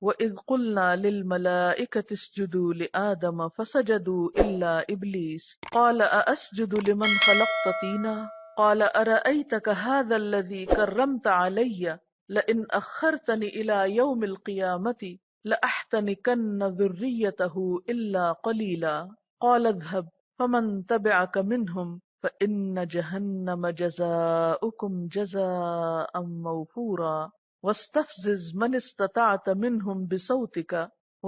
وَإِذْ قُلْنَا لِلْمَلَائِكَةِ اسْجُدُوا لِآدَمَ فَسَجَدُوا إِلَّا إِبْلِيسَ قَالَ أَأَسْجُدُ لِمَنْ خَلَقْتَ طِينًا قَالَ أَرَأَيْتَكَ هَذَا الَّذِي كَرَّمْتَ عَلَيَّ لَئِنْ أَخَّرْتَنِ إِلَى يَوْمِ الْقِيَامَةِ لَأَحْتَنِكَنَّ ذُرِّيَّتَهُ إِلَّا قَلِيلًا قَالَ اذْهَبْ فَمَنْ تَبِعَكَ مِنْهُمْ فَإِنَّ جَهَنَّمَ جَزَاؤُكُمْ جَزَاءً مَوْفُورًا وَاسْتَفْزِزْ مَنِ اسْتَطَعْتَ مِنْهُمْ بِصَوْتِكَ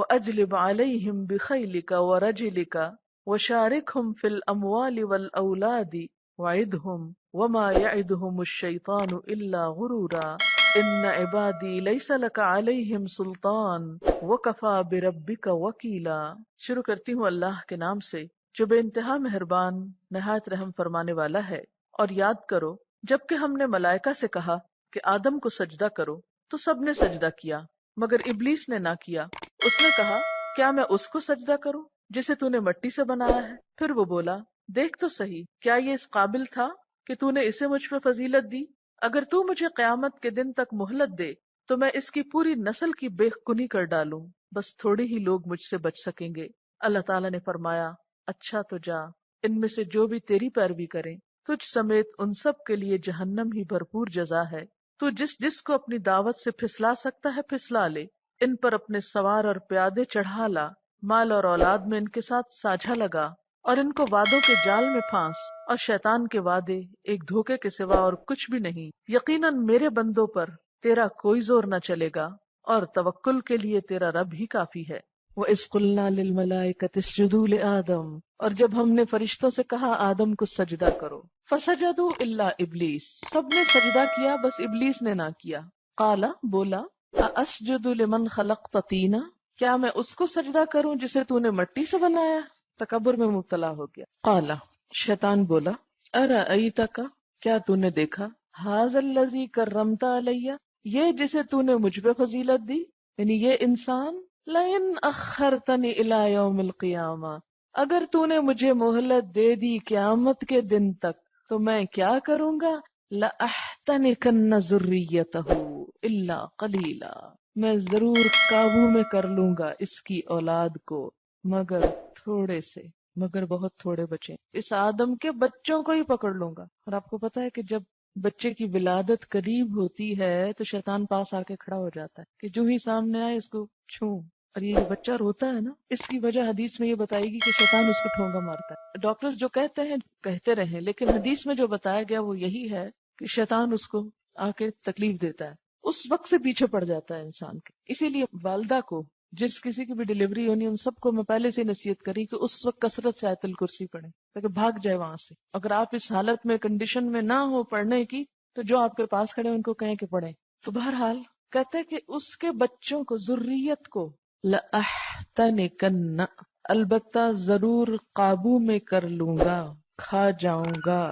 وَأَجْلِبْ عَلَيْهِمْ بِخَيْلِكَ وَرَجِلِكَ وَشَارِكْهُمْ فِي الْأَمْوَالِ وَالْأَوْلَادِ وَعِدْهُمْ وَمَا يَعِدُهُمُ الشَّيْطَانُ إِلَّا غُرُورًا إِنَّ عِبَادِي لَيْسَ لَكَ عَلَيْهِمْ سُلْطَانٌ وَكَفَى بِرَبِّكَ وَكِيلًا۔ شروع کرتی ہوں اللہ کے نام سے جو بے انتہا مہربان نہایت رحم فرمانے والا ہے۔ اور یاد کرو جب کہ ہم نے ملائکہ سے کہا کہ آدم کو سجدہ کرو تو سب نے سجدہ کیا مگر ابلیس نے نہ کیا۔ اس نے کہا کیا میں اس کو سجدہ کروں جسے تو نے مٹی سے بنایا ہے؟ پھر وہ بولا دیکھ تو صحیح کیا یہ اس قابل تھا کہ تو نے اسے مجھ پہ فضیلت دی؟ اگر تو مجھے قیامت کے دن تک مہلت دے تو میں اس کی پوری نسل کی بے کنی کر ڈالوں، بس تھوڑے ہی لوگ مجھ سے بچ سکیں گے۔ اللہ تعالیٰ نے فرمایا اچھا تو جا، ان میں سے جو بھی تیری پیروی کریں تجھ سمیت ان سب کے لیے جہنم ہی بھرپور جزا ہے۔ تو جس جس کو اپنی دعوت سے پھسلا سکتا ہے پھسلا لے، ان پر اپنے سوار اور پیادے چڑھا لا، مال اور اولاد میں ان کے ساتھ ساجھا لگا، اور ان کو وعدوں کے جال میں پھانس، اور شیطان کے وعدے ایک دھوکے کے سوا اور کچھ بھی نہیں۔ یقیناً میرے بندوں پر تیرا کوئی زور نہ چلے گا، اور توکل کے لیے تیرا رب ہی کافی ہے۔ وَإِذْ قُلْنَا لِلْمَلَائِكَةِ اسْجُدُوا لِآدَمَ، اور جب ہم نے فرشتوں سے کہا آدم کو سجدہ کرو، فَسَجَدُوا إِلَّا إِبْلِيسَ، سب نے سجدہ کیا بس ابلیس نے نہ کیا۔ قَالَ، بولا، أَأَسْجُدُ لِمَنْ خَلَقْتَ طِينًا، کیا میں اس کو سجدہ کروں جسے تو نے مٹی سے بنایا؟ تکبر میں مبتلا ہو گیا۔ قَالَ، شیطان بولا، أَرَأَيْتَكَ، کیا تو نے دیکھا، هَذَا الَّذِي كَرَّمْتَ عَلَيَّ، یہ جسے تو نے مجھ پہ فضیلت دی، یعنی یہ انسان، لَئِنْ أَخَّرْتَنِ إِلَى يَوْمِ الْقِيَامَةِ، اگر تو نے مجھے مہلت دے دی قیامت کے دن تک تو میں کیا کروں گا، لَأَحْتَنِكَنَّ ذُرِّيَّتَهُ إِلَّا قَلِيلًا، میں ضرور قابو میں کر لوں گا اس کی اولاد کو مگر تھوڑے سے، مگر بہت تھوڑے بچے، اس آدم کے بچوں کو ہی پکڑ لوں گا۔ اور آپ کو پتا ہے کہ جب بچے کی ولادت قریب ہوتی ہے تو شیطان پاس آ کے کھڑا ہو جاتا ہے کہ جو ہی سامنے آئے اس کو چھوں، اور یہ جو بچہ روتا ہے نا، اس کی وجہ حدیث میں یہ بتائے گی کہ شیطان اس کو ٹھونگا مارتا ہے۔ ڈاکٹرز جو کہتے ہیں کہتے رہیں، لیکن حدیث میں جو بتایا گیا وہ یہی ہے کہ شیطان اس کو آ کے تکلیف دیتا ہے، اس وقت سے پیچھے پڑ جاتا ہے انسان کے۔ اسی لیے والدہ کو، جس کسی کی بھی ڈیلیوری ہونی، ان سب کو میں پہلے سے نصیحت کری کہ اس وقت کثرت سے آیت الکرسی پڑھیں تاکہ بھاگ جائے وہاں سے۔ اگر آپ اس حالت میں کنڈیشن میں نہ ہو پڑھنے کی تو جو آپ کے پاس کھڑے ان کو کہیں کہ پڑھیں۔ تو بہرحال کہتے کہ اس کے بچوں کو، ذریت کو، لَأَحْتَنِكَنَّ، البتہ ضرور قابو میں کر لوں گا، کھا جاؤں گا،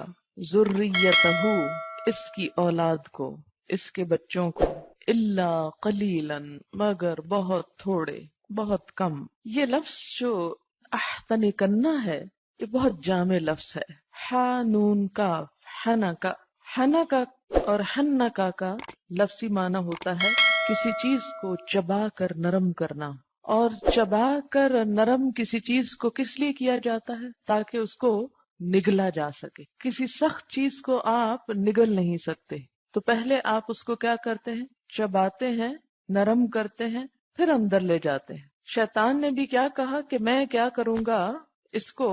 ذُرِّيَّتَهُ، اس کی اولاد کو، اس کے بچوں کو، الا قلیلا، مگر بہت تھوڑے، بہت کم۔ یہ لفظ جو احتنکنا ہے یہ بہت جامع لفظ ہے۔ ہا نون کاف، حنکا، حنکا اور حنکا کا لفظی معنی ہوتا ہے کسی چیز کو چبا کر نرم کرنا، اور چبا کر نرم کسی چیز کو کس لیے کیا جاتا ہے؟ تاکہ اس کو نگلا جا سکے۔ کسی سخت چیز کو آپ نگل نہیں سکتے، تو پہلے آپ اس کو کیا کرتے ہیں؟ چباتے ہیں، نرم کرتے ہیں، پھر اندر لے جاتے ہیں۔ شیطان نے بھی کیا کہا کہ میں کیا کروں گا، اس کو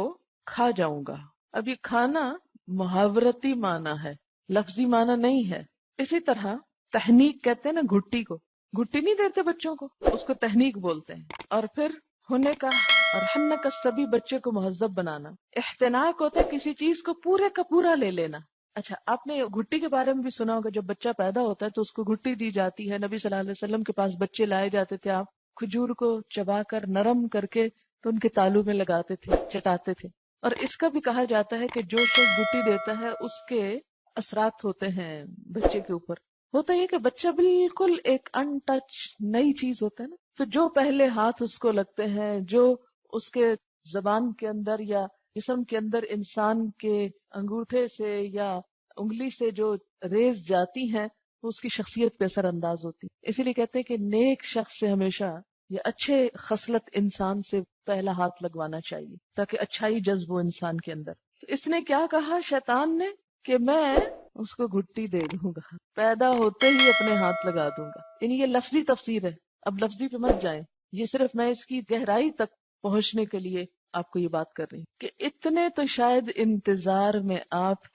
کھا جاؤں گا۔ اب یہ کھانا محاورتی معنی ہے، لفظی معنی نہیں ہے۔ اسی طرح تحنیک کہتے ہیں نا، گھٹی کو، گھٹی نہیں دیتے بچوں کو، اس کو تحنیک بولتے ہیں۔ اور پھر ہونے کا اور ہن کا سبھی بچے کو مہذب بنانا۔ احتناک ہوتا ہے کسی چیز کو پورے کا پورا لے لینا۔ اچھا، آپ نے گھٹی کے بارے میں بھی سنا ہوگا، جب بچہ پیدا ہوتا ہے تو اس کو گھٹی دی جاتی ہے۔ نبی صلی اللہ علیہ وسلم کے پاس بچے لائے جاتے تھے، آپ کھجور کو چبا کر نرم کر کے تو ان کے تالو میں لگاتے تھے، چٹاتے تھے۔ اور اس کا بھی کہا جاتا ہے کہ جو شخص گھٹی دیتا ہے اس کے اثرات ہوتے ہیں بچے کے اوپر۔ ہوتا یہ کہ بچہ بالکل ایک ان ٹچ نئی چیز ہوتا ہے نا، تو جو پہلے ہاتھ اس کو لگتے ہیں، جو اس کے زبان کے اندر یا جسم کے اندر انسان کے انگوٹھے سے یا انگلی سے جو ریز جاتی ہیں، وہ اس کی شخصیت پہ اثر انداز ہوتی. اسی لیے کہتے ہیں کہ نیک شخص سے ہمیشہ یا اچھے خصلت انسان سے پہلا ہاتھ لگوانا چاہیے تاکہ اچھائی جذب ہو انسان کے اندر. اس نے کیا کہا شیطان نے کہ میں اس کو گھٹی دے دوں گا، پیدا ہوتے ہی اپنے ہاتھ لگا دوں گا. یعنی یہ لفظی تفسیر ہے، اب لفظی پہ مت جائیں، یہ صرف میں اس کی گہرائی تک پہنچنے کے لیے آپ کو یہ بات کر رہی ہوں کہ اتنے تو شاید انتظار میں آپ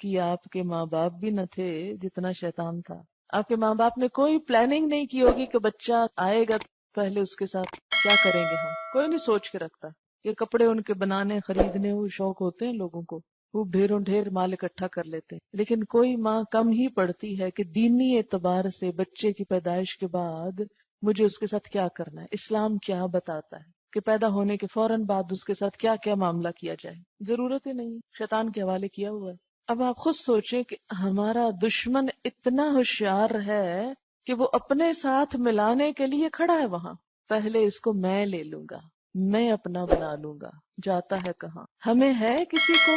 کے ماں باپ بھی نہ تھے جتنا شیطان تھا. آپ کے ماں باپ نے کوئی پلاننگ نہیں کی ہوگی کہ بچہ آئے گا پہلے اس کے ساتھ کیا کریں گے ہم، کوئی نہیں سوچ کے رکھتا. یہ کپڑے ان کے بنانے خریدنے وہ شوق ہوتے ہیں لوگوں کو، وہ ڈھیروں ڈھیر مال اکٹھا کر لیتے ہیں. لیکن کوئی ماں کم ہی پڑتی ہے کہ دینی اعتبار سے بچے کی پیدائش کے بعد مجھے اس کے ساتھ کیا کرنا ہے، اسلام کیا بتاتا ہے کہ پیدا ہونے کے فوراً بعد اس کے ساتھ کیا کیا معاملہ کیا جائے. ضرورت ہی نہیں، شیطان کے حوالے کیا ہوا ہے. اب آپ خود سوچیں کہ ہمارا دشمن اتنا ہوشیار ہے کہ وہ اپنے ساتھ ملانے کے لیے کھڑا ہے وہاں. پہلے اس کو میں لے لوں گا، میں اپنا بنا لوں گا. جاتا ہے کہاں؟ ہمیں ہے کسی کو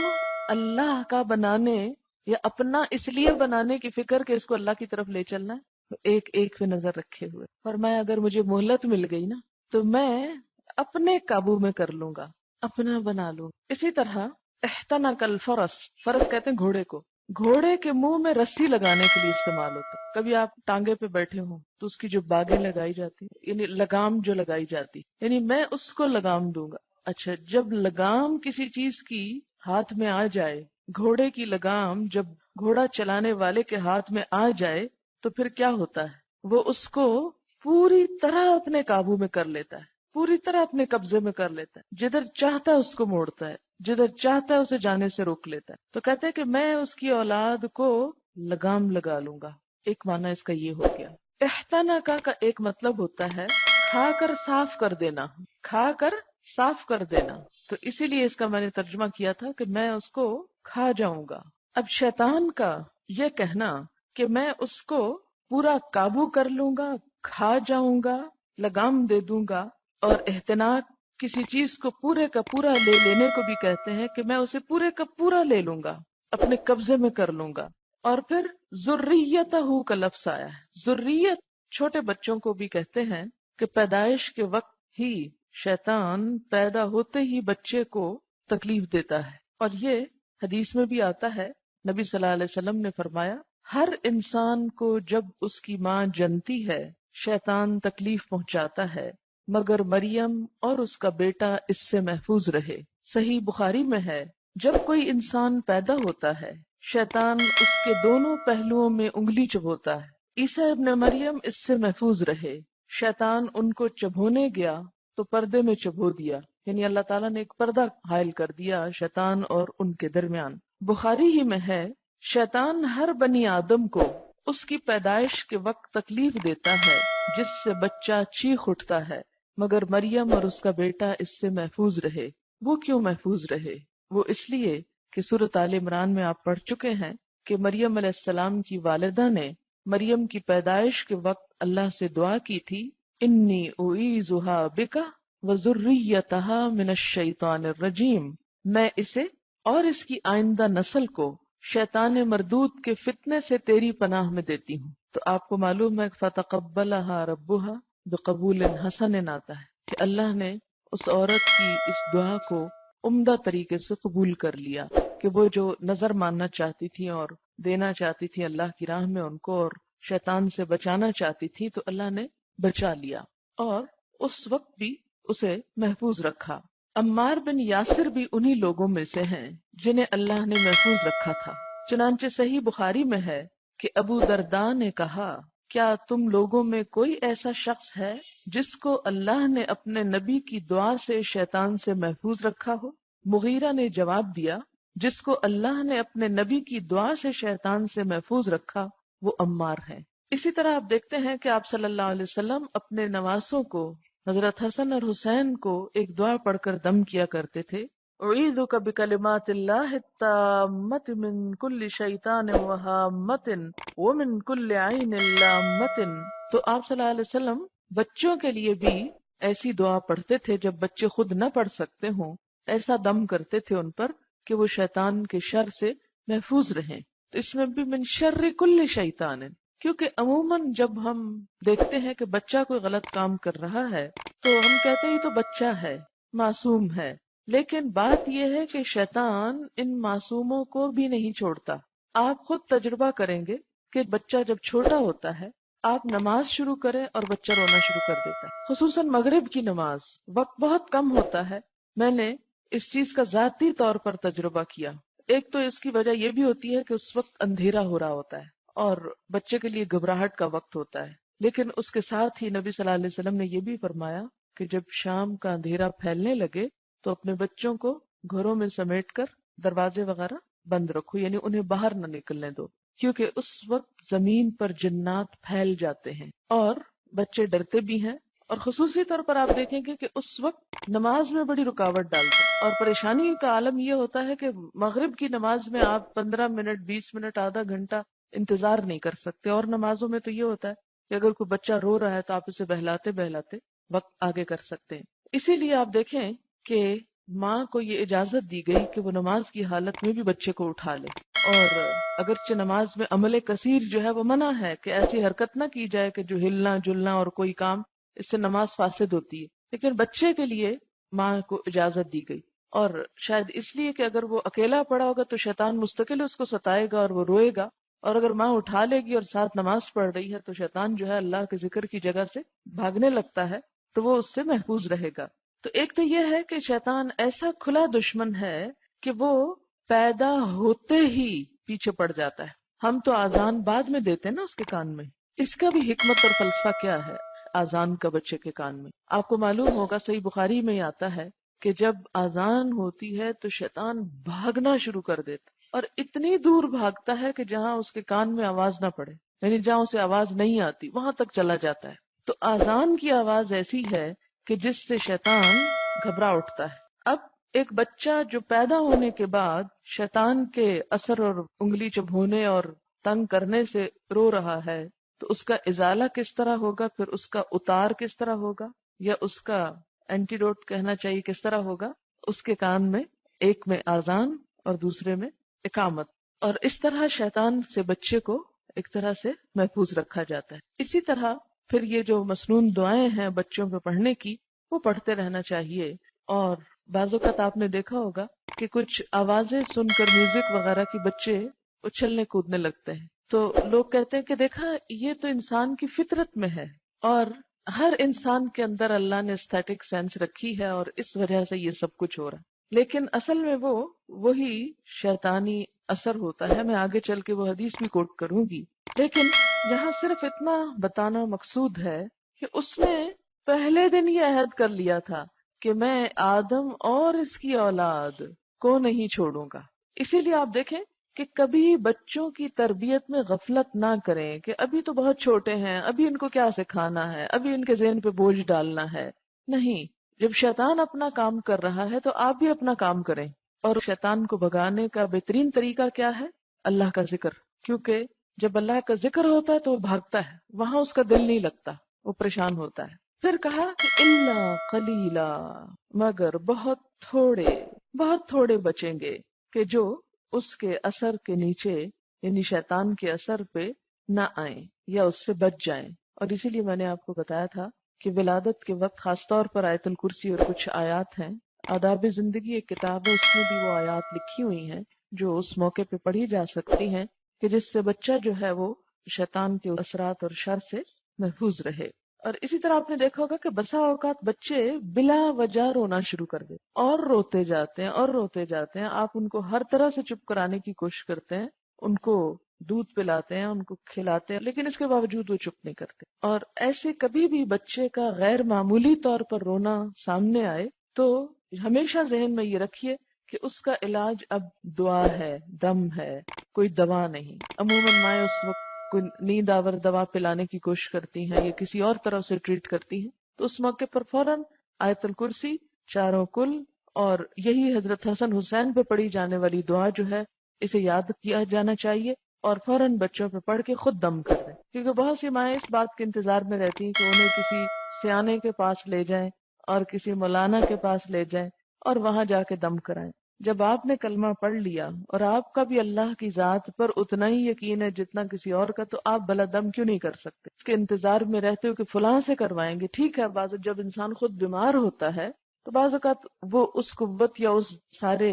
اللہ کا بنانے یا اپنا اس لیے بنانے کی فکر کہ اس کو اللہ کی طرف لے چلنا ہے. ایک ایک پہ نظر رکھے ہوئے، اور میں اگر مجھے مہلت مل گئی نا تو میں اپنے قابو میں کر لوں گا، اپنا بنا لوں. اسی طرح احتنک الفرس، فرس کہتے ہیں گھوڑے کو، گھوڑے کے منہ میں رسی لگانے کے لیے استعمال ہوتا ہے. کبھی آپ ٹانگے پہ بیٹھے ہوں تو اس کی جو باگیں لگائی جاتی یعنی لگام جو لگائی جاتی، یعنی میں اس کو لگام دوں گا. اچھا، جب لگام کسی چیز کی ہاتھ میں آ جائے، گھوڑے کی لگام جب گھوڑا چلانے والے کے ہاتھ میں آ جائے تو پھر کیا ہوتا ہے؟ وہ اس کو پوری طرح اپنے قابو میں کر لیتا ہے، پوری طرح اپنے قبضے میں کر لیتا ہے. جدھر چاہتا ہے اس کو موڑتا ہے، جدھر چاہتا ہے اسے جانے سے روک لیتا ہے. تو کہتے ہیں کہ میں اس کی اولاد کو لگام لگا لوں گا. ایک معنی اس کا یہ ہو گیا. احتناکا کا ایک مطلب ہوتا ہے کھا کر صاف کر دینا، کھا کر صاف کر دینا. تو اسی لیے اس کا میں نے ترجمہ کیا تھا کہ میں اس کو کھا جاؤں گا. اب شیطان کا یہ کہنا کہ میں اس کو پورا قابو کر لوں گا، کھا جاؤں گا، لگام دے دوں گا، اور احتناک کسی چیز کو پورے کا پورا لے لینے کو بھی کہتے ہیں کہ میں اسے پورے کا پورا لے لوں گا، اپنے قبضے میں کر لوں گا. اور پھر ذریتہ کا لفظ آیا ہے. ذریت چھوٹے بچوں کو بھی کہتے ہیں کہ پیدائش کے وقت ہی شیطان پیدا ہوتے ہی بچے کو تکلیف دیتا ہے. اور یہ حدیث میں بھی آتا ہے، نبی صلی اللہ علیہ وسلم نے فرمایا ہر انسان کو جب اس کی ماں جنتی ہے شیطان تکلیف پہنچاتا ہے مگر مریم اور اس کا بیٹا اس سے محفوظ رہے. صحیح بخاری میں ہے جب کوئی انسان پیدا ہوتا ہے شیطان اس کے دونوں پہلوؤں میں انگلی چبوتا ہے. عیسیٰ ابن مریم اس سے محفوظ رہے. شیطان ان کو چبھونے گیا تو پردے میں چبھو دیا، یعنی اللہ تعالیٰ نے ایک پردہ حائل کر دیا شیطان اور ان کے درمیان. بخاری ہی میں ہے شیطان ہر بنی آدم کو اس کی پیدائش کے وقت تکلیف دیتا ہے جس سے بچہ چیخ اٹھتا ہے مگر مریم اور اس کا بیٹا اس سے محفوظ رہے. وہ کیوں محفوظ رہے؟ وہ اس لیے کہ سورۃ آل عمران میں آپ پڑھ چکے ہیں کہ مریم علیہ السلام کی والدہ نے مریم کی پیدائش کے وقت اللہ سے دعا کی تھی انی اعیذھا بک وذریتھا من الشیطان الرجیم، میں اسے اور اس کی آئندہ نسل کو شیطان مردود کے فتنے سے تیری پناہ میں دیتی ہوں. تو آپ کو معلوم ہے فتقبلھا ربھا بقبول حسن آتا ہے کہ اللہ نے اس عورت کی اس دعا کو عمدہ طریقے سے قبول کر لیا کہ وہ جو نظر ماننا چاہتی تھی اور دینا چاہتی تھی اللہ کی راہ میں ان کو اور شیطان سے بچانا چاہتی تھی تو اللہ نے بچا لیا اور اس وقت بھی اسے محفوظ رکھا. عمار بن یاسر بھی انہی لوگوں میں سے ہیں جنہیں اللہ نے محفوظ رکھا تھا. چنانچہ صحیح بخاری میں ہے کہ ابو درداء نے کہا کیا تم لوگوں میں کوئی ایسا شخص ہے جس کو اللہ نے اپنے نبی کی دعا سے شیطان سے محفوظ رکھا ہو؟ مغیرہ نے جواب دیا جس کو اللہ نے اپنے نبی کی دعا سے شیطان سے محفوظ رکھا وہ عمار ہے. اسی طرح آپ دیکھتے ہیں کہ آپ صلی اللہ علیہ وسلم اپنے نواسوں کو حضرت حسن اور حسین کو ایک دعا پڑھ کر دم کیا کرتے تھے اعیذک بکلمات اللہ التامۃ من کل شیطان وہامۃ ومن کل عین لامۃ. تو آپ صلی اللہ علیہ وسلم بچوں کے لیے بھی ایسی دعا پڑھتے تھے جب بچے خود نہ پڑھ سکتے ہوں، ایسا دم کرتے تھے ان پر کہ وہ شیطان کے شر سے محفوظ رہیں. تو اس میں بھی من شر کل شیطان، کیونکہ عموماً جب ہم دیکھتے ہیں کہ بچہ کوئی غلط کام کر رہا ہے تو ہم کہتے ہیں یہ تو بچہ ہے، معصوم ہے، لیکن بات یہ ہے کہ شیطان ان معصوموں کو بھی نہیں چھوڑتا۔ آپ خود تجربہ کریں گے کہ بچہ جب چھوٹا ہوتا ہے، آپ نماز شروع کریں اور بچہ رونا شروع کر دیتا ہے، خصوصاً مغرب کی نماز، وقت بہت کم ہوتا ہے۔ میں نے اس چیز کا ذاتی طور پر تجربہ کیا۔ ایک تو اس کی وجہ یہ بھی ہوتی ہے کہ اس وقت اندھیرا ہو رہا ہوتا ہے اور بچے کے لیے گھبراہٹ کا وقت ہوتا ہے، لیکن اس کے ساتھ ہی نبی صلی اللہ علیہ وسلم نے یہ بھی فرمایا کہ جب شام کا اندھیرا پھیلنے لگے تو اپنے بچوں کو گھروں میں سمیٹ کر دروازے وغیرہ بند رکھو، یعنی انہیں باہر نہ نکلنے دو، کیونکہ اس وقت زمین پر جنات پھیل جاتے ہیں اور بچے ڈرتے بھی ہیں، اور خصوصی طور پر آپ دیکھیں گے کہ اس وقت نماز میں بڑی رکاوٹ ڈالتے ہیں۔ اور پریشانی کا عالم یہ ہوتا ہے کہ مغرب کی نماز میں آپ 15 منٹ 20 منٹ آدھا گھنٹہ انتظار نہیں کر سکتے، اور نمازوں میں تو یہ ہوتا ہے کہ اگر کوئی بچہ رو رہا ہے تو آپ اسے بہلاتے بہلاتے وقت آگے کر سکتے ہیں۔ اسی لیے آپ دیکھیں کہ ماں کو یہ اجازت دی گئی کہ وہ نماز کی حالت میں بھی بچے کو اٹھا لے، اور اگرچہ نماز میں عمل کثیر جو ہے وہ منع ہے کہ ایسی حرکت نہ کی جائے کہ جو ہلنا جلنا اور کوئی کام، اس سے نماز فاسد ہوتی ہے، لیکن بچے کے لیے ماں کو اجازت دی گئی۔ اور شاید اس لیے کہ اگر وہ اکیلا پڑا ہوگا تو شیطان مستقل اس کو ستائے گا اور وہ روئے گا، اور اگر ماں اٹھا لے گی اور ساتھ نماز پڑھ رہی ہے تو شیطان جو ہے اللہ کے ذکر کی جگہ سے بھاگنے لگتا ہے، تو وہ اس سے محفوظ رہے گا۔ تو ایک تو یہ ہے کہ شیطان ایسا کھلا دشمن ہے کہ وہ پیدا ہوتے ہی پیچھے پڑ جاتا ہے۔ ہم تو اذان بعد میں دیتے ہیں نا اس کے کان میں، اس کا بھی حکمت اور فلسفہ کیا ہے اذان کا بچے کے کان میں؟ آپ کو معلوم ہوگا صحیح بخاری میں آتا ہے کہ جب اذان ہوتی ہے تو شیطان بھاگنا شروع کر دیتا، اور اتنی دور بھاگتا ہے کہ جہاں اس کے کان میں آواز نہ پڑے، یعنی جہاں اسے آواز نہیں آتی وہاں تک چلا جاتا ہے۔ تو اذان کی آواز ایسی ہے کہ جس سے شیطان گھبرا اٹھتا ہے۔ اب ایک بچہ جو پیدا ہونے کے بعد شیطان کے اثر اور انگلی چبھونے اور تنگ کرنے سے رو رہا ہے، تو اس کا ازالہ کس طرح ہوگا، پھر اس کا اتار کس طرح ہوگا، یا اس کا اینٹیڈوٹ کہنا چاہیے کس طرح ہوگا؟ اس کے کان میں ایک میں آذان اور دوسرے میں اقامت، اور اس طرح شیطان سے بچے کو ایک طرح سے محفوظ رکھا جاتا ہے۔ اسی طرح پھر یہ جو مسنون دعائیں ہیں بچوں پہ پڑھنے کی، وہ پڑھتے رہنا چاہیے۔ اور بعض اوقات آپ نے دیکھا ہوگا کہ کچھ آوازیں سن کر میوزک وغیرہ کی بچے اچھلنے کودنے لگتے ہیں، تو لوگ کہتے ہیں کہ دیکھا یہ تو انسان کی فطرت میں ہے، اور ہر انسان کے اندر اللہ نے اسٹیٹک سینس رکھی ہے اور اس وجہ سے یہ سب کچھ ہو رہا ہے، لیکن اصل میں وہی شیطانی اثر ہوتا ہے۔ میں آگے چل کے وہ حدیث بھی کوٹ کروں گی، لیکن یہاں صرف اتنا بتانا مقصود ہے کہ اس نے پہلے دن یہ عہد کر لیا تھا کہ میں آدم اور اس کی اولاد کو نہیں چھوڑوں گا۔ اسی لیے آپ دیکھیں کہ کبھی بچوں کی تربیت میں غفلت نہ کریں کہ ابھی تو بہت چھوٹے ہیں، ابھی ان کو کیا سکھانا ہے، ابھی ان کے ذہن پہ بوجھ ڈالنا ہے۔ نہیں، جب شیطان اپنا کام کر رہا ہے تو آپ بھی اپنا کام کریں، اور شیطان کو بھگانے کا بہترین طریقہ کیا ہے؟ اللہ کا ذکر، کیونکہ جب اللہ کا ذکر ہوتا ہے تو وہ بھاگتا ہے، وہاں اس کا دل نہیں لگتا، وہ پریشان ہوتا ہے۔ پھر کہا کہ الا قلیلا، مگر بہت تھوڑے بچیں گے کہ جو اس کے اثر کے نیچے، یعنی شیطان کے اثر پہ نہ آئیں یا اس سے بچ جائیں۔ اور اسی لیے میں نے آپ کو بتایا تھا کہ ولادت کے وقت خاص طور پر آیت الکرسی اور کچھ آیات ہیں، آداب زندگی ایک کتاب ہے، اس میں بھی وہ آیات لکھی ہوئی ہیں جو اس موقع پہ پڑھی جا سکتی ہیں کہ جس سے بچہ جو ہے وہ شیطان کے اثرات اور شر سے محفوظ رہے۔ اور اسی طرح آپ نے دیکھا ہوگا کہ بسا اوقات بچے بلا وجہ رونا شروع کر دیتے اور روتے جاتے ہیں، آپ ان کو ہر طرح سے چپ کرانے کی کوشش کرتے ہیں، ان کو دودھ پلاتے ہیں، ان کو کھلاتے ہیں، لیکن اس کے باوجود وہ چپ نہیں کرتے۔ اور ایسے کبھی بھی بچے کا غیر معمولی طور پر رونا سامنے آئے تو ہمیشہ ذہن میں یہ رکھیے کہ اس کا علاج اب دعا ہے، دم ہے، کوئی دوا نہیں۔ عموماً مائیں اس وقت کوئی نیند آور دوا پلانے کی کوشش کرتی ہیں یا کسی اور طرح سے ٹریٹ کرتی ہیں، تو اس موقع پر فوراً آیت الکرسی، چاروں کل، اور یہی حضرت حسن حسین پہ پڑھی جانے والی دعا جو ہے، اسے یاد کیا جانا چاہیے، اور فوراً بچوں پہ پڑھ کے خود دم کر دیں، کیونکہ بہت سی مائیں اس بات کے انتظار میں رہتی ہیں کہ انہیں کسی سیانے کے پاس لے جائیں اور کسی مولانا کے پاس لے جائیں اور وہاں جا کے دم کرائیں، جب آپ نے کلمہ پڑھ لیا اور آپ کا بھی اللہ کی ذات پر اتنا ہی یقین ہے جتنا کسی اور کا، تو آپ بلا دم کیوں نہیں کر سکتے؟ اس کے انتظار میں رہتے ہو کہ فلاں سے کروائیں گے. ٹھیک ہے، بعض جب انسان خود بیمار ہوتا ہے تو بعض اوقات وہ اس قوت یا اس سارے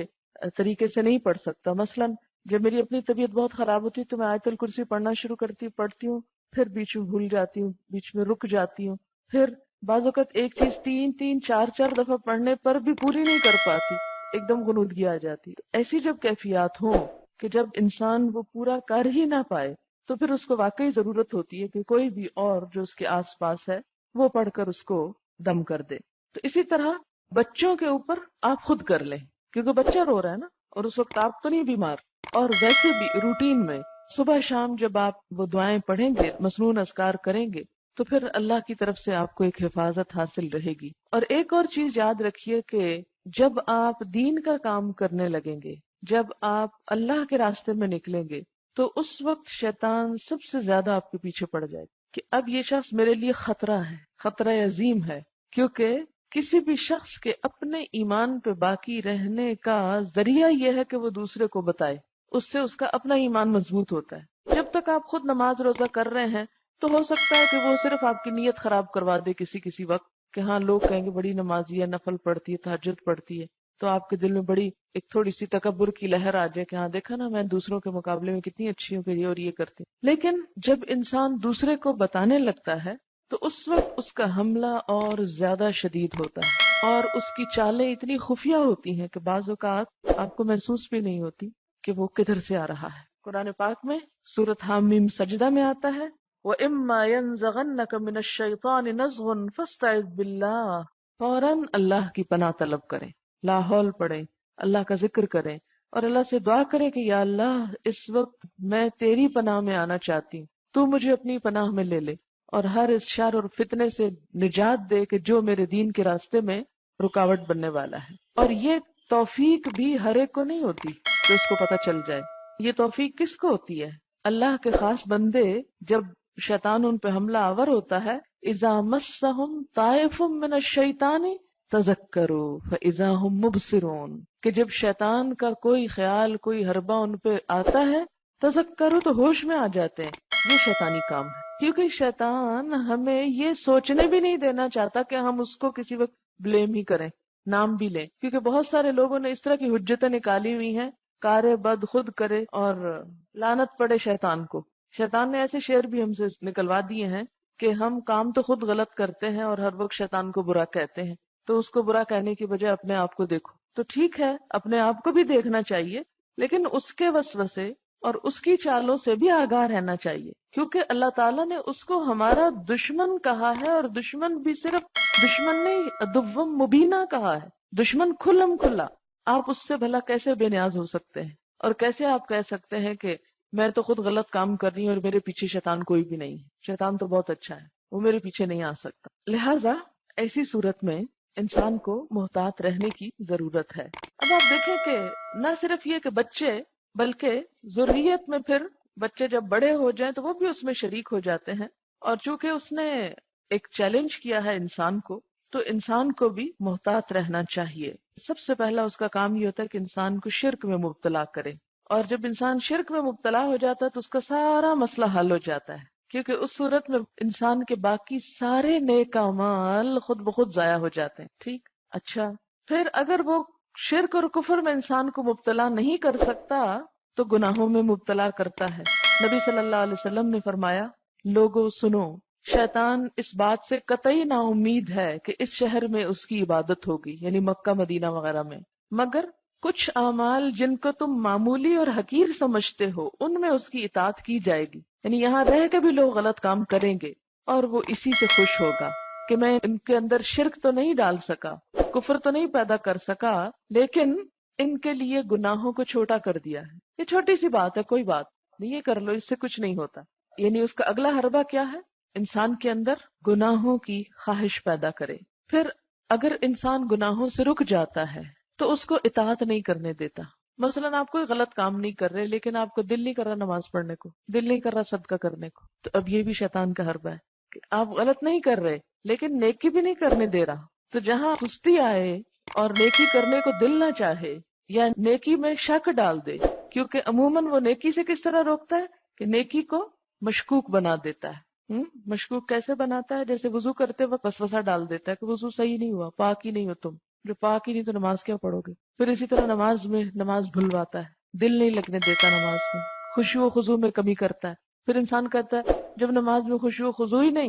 طریقے سے نہیں پڑھ سکتا. مثلا جب میری اپنی طبیعت بہت خراب ہوتی ہے تو میں آیت الکرسی پڑھنا شروع پڑھتی ہوں، پھر بیچ میں بھول جاتی ہوں، بیچ میں رک جاتی ہوں، پھر بعض اوقات ایک چیز تین چار دفعہ پڑھنے پر بھی پوری نہیں کر پاتی، ایک دم غنودگی آ جاتی. ایسی جب کیفیات ہوں کہ جب انسان وہ پورا کر ہی نہ پائے تو پھر اس کو واقعی ضرورت ہوتی ہے کہ کوئی بھی اور جو اس کے آس پاس ہے وہ پڑھ کر اس کو دم کر دے. تو اسی طرح بچوں کے اوپر آپ خود کر لیں، کیونکہ بچہ رو رہا ہے نا، اور اس وقت آپ تو نہیں بیمار. اور ویسے بھی روٹین میں صبح شام جب آپ وہ دعائیں پڑھیں گے، مسنون اذکار کریں گے، تو پھر اللہ کی طرف سے آپ کو ایک حفاظت حاصل رہے گی. اور ایک اور چیز یاد رکھیے کہ جب آپ دین کا کام کرنے لگیں گے، جب آپ اللہ کے راستے میں نکلیں گے، تو اس وقت شیطان سب سے زیادہ آپ کے پیچھے پڑ جائے کہ اب یہ شخص میرے لیے خطرہ ہے، خطرہ عظیم ہے. کیونکہ کسی بھی شخص کے اپنے ایمان پہ باقی رہنے کا ذریعہ یہ ہے کہ وہ دوسرے کو بتائے، اس سے اس کا اپنا ایمان مضبوط ہوتا ہے. جب تک آپ خود نماز روزہ کر رہے ہیں تو ہو سکتا ہے کہ وہ صرف آپ کی نیت خراب کروا دے کسی وقت، کہ ہاں لوگ کہیں گے بڑی نمازی ہے، نفل پڑھتی ہے، تہجد پڑھتی ہے، تو آپ کے دل میں بڑی ایک تھوڑی سی تکبر کی لہر آ جائے کہ ہاں دیکھا نا میں دوسروں کے مقابلے میں کتنی اچھی ہوں کہ یہ اور یہ کرتی. لیکن جب انسان دوسرے کو بتانے لگتا ہے تو اس وقت اس کا حملہ اور زیادہ شدید ہوتا ہے، اور اس کی چالیں اتنی خفیہ ہوتی ہیں کہ بعض اوقات آپ کو محسوس بھی نہیں ہوتی کہ وہ کدھر سے آ رہا ہے. قرآن پاک میں سورۃ حامیم سجدہ میں آتا ہے وَإِمَّا يَنزَغَنَّكَ مِنَ الشَّيْطَانِ نَزْغٌ فَاسْتَعِذْ بِاللَّهِ، فوراً اللہ کی پناہ طلب کریں، لا حول پڑھیں، اللہ کا ذکر کریں، اور اللہ سے دعا کریں کہ یا اللہ اس وقت میں تیری پناہ میں آنا چاہتی ہوں، تو مجھے اپنی پناہ میں لے لے، اور ہر اس شر اور فتنے سے نجات دے کہ جو میرے دین کے راستے میں رکاوٹ بننے والا ہے. اور یہ توفیق بھی ہر ایک کو نہیں ہوتی کہ اس کو پتہ چل جائے. یہ توفیق کس کو ہوتی ہے؟ اللہ کے خاص بندے جب شیطان ان پہ حملہ آور ہوتا ہے، اذا مسہم طائف من الشیطان تذکروا فاذا هم مبصرون، کہ جب شیطان کا کوئی خیال، کوئی حربہ ان پہ آتا ہے، تذکروا تو ہوش میں آ جاتے ہیں. یہ شیطانی کام ہے، کیونکہ شیطان ہمیں یہ سوچنے بھی نہیں دینا چاہتا کہ ہم اس کو کسی وقت بلیم ہی کریں، نام بھی لیں. کیونکہ بہت سارے لوگوں نے اس طرح کی حجتیں نکالی ہوئی ہیں، کارے بد خود کرے اور لعنت پڑے شیطان کو. شیطان نے ایسے شعر بھی ہم سے نکلوا دیے ہیں کہ ہم کام تو خود غلط کرتے ہیں اور ہر وقت شیطان کو برا کہتے ہیں، تو اس کو برا کہنے کی بجائے اپنے آپ کو دیکھو. تو ٹھیک ہے اپنے آپ کو بھی دیکھنا چاہیے، لیکن اس کے وسوسے اور اس کی چالوں سے بھی آگاہ رہنا چاہیے، کیونکہ اللہ تعالیٰ نے اس کو ہمارا دشمن کہا ہے، اور دشمن بھی صرف دشمن نہیں، عدو مبینہ کہا ہے، دشمن کھلم کھلا. آپ اس سے بھلا کیسے بے نیاز ہو سکتے ہیں؟ اور کیسے آپ کہہ سکتے ہیں کہ میں تو خود غلط کام کر رہی ہوں اور میرے پیچھے شیطان کوئی بھی نہیں ہے، شیطان تو بہت اچھا ہے، وہ میرے پیچھے نہیں آ سکتا. لہٰذا ایسی صورت میں انسان کو محتاط رہنے کی ضرورت ہے. اب آپ دیکھیں کہ نہ صرف یہ کہ بچے، بلکہ ذریت میں پھر بچے جب بڑے ہو جائیں تو وہ بھی اس میں شریک ہو جاتے ہیں. اور چونکہ اس نے ایک چیلنج کیا ہے انسان کو، تو انسان کو بھی محتاط رہنا چاہیے. سب سے پہلا اس کا کام یہ ہوتا ہے کہ انسان کو شرک میں مبتلا کرے، اور جب انسان شرک میں مبتلا ہو جاتا ہے تو اس کا سارا مسئلہ حل ہو جاتا ہے، کیونکہ اس صورت میں انسان کے باقی سارے نیک اعمال خود بخود ضائع ہو جاتے ہیں. ٹھیک، اچھا، پھر اگر وہ شرک اور کفر میں انسان کو مبتلا نہیں کر سکتا تو گناہوں میں مبتلا کرتا ہے. نبی صلی اللہ علیہ وسلم نے فرمایا، لوگو سنو، شیطان اس بات سے قطعی نا امید ہے کہ اس شہر میں اس کی عبادت ہوگی، یعنی مکہ مدینہ وغیرہ میں، مگر کچھ اعمال جن کو تم معمولی اور حقیر سمجھتے ہو ان میں اس کی اطاعت کی جائے گی. یعنی یہاں رہ کے بھی لوگ غلط کام کریں گے اور وہ اسی سے خوش ہوگا کہ میں ان کے اندر شرک تو نہیں ڈال سکا، کفر تو نہیں پیدا کر سکا، لیکن ان کے لیے گناہوں کو چھوٹا کر دیا ہے. یہ چھوٹی سی بات ہے، کوئی بات نہیں، یہ کر لو، اس سے کچھ نہیں ہوتا. یعنی اس کا اگلا حربہ کیا ہے؟ انسان کے اندر گناہوں کی خواہش پیدا کرے. پھر اگر انسان گناہوں سے رک جاتا ہے تو اس کو اطاعت نہیں کرنے دیتا. مثلا آپ کوئی غلط کام نہیں کر رہے لیکن آپ کو دل نہیں کر رہا نماز پڑھنے کو، دل نہیں کر رہا صدقہ کرنے کو، تو اب یہ بھی شیطان کا حربہ ہے کہ آپ غلط نہیں کر رہے لیکن نیکی بھی نہیں کرنے دے رہا. تو جہاں سستی آئے اور نیکی کرنے کو دل نہ چاہے یا نیکی میں شک ڈال دے، کیونکہ عموماً وہ نیکی سے کس طرح روکتا ہے کہ نیکی کو مشکوک بنا دیتا ہے۔ مشکوک کیسے بناتا ہے؟ جیسے وضو کرتے وقت وسوسہ ڈال دیتا ہے کہ وضو صحیح نہیں ہوا، پاک ہی نہیں ہو تم، جو پاک ہی نہیں تو نماز کیا پڑھو گے؟ پھر اسی طرح نماز میں نماز بھلواتا ہے، دل نہیں لگنے دیتا نماز میں، خشوع و خضوع میں کمی کرتا ہے۔ پھر انسان کہتا ہے جب نماز میں خشوع و خضوع ہی نہیں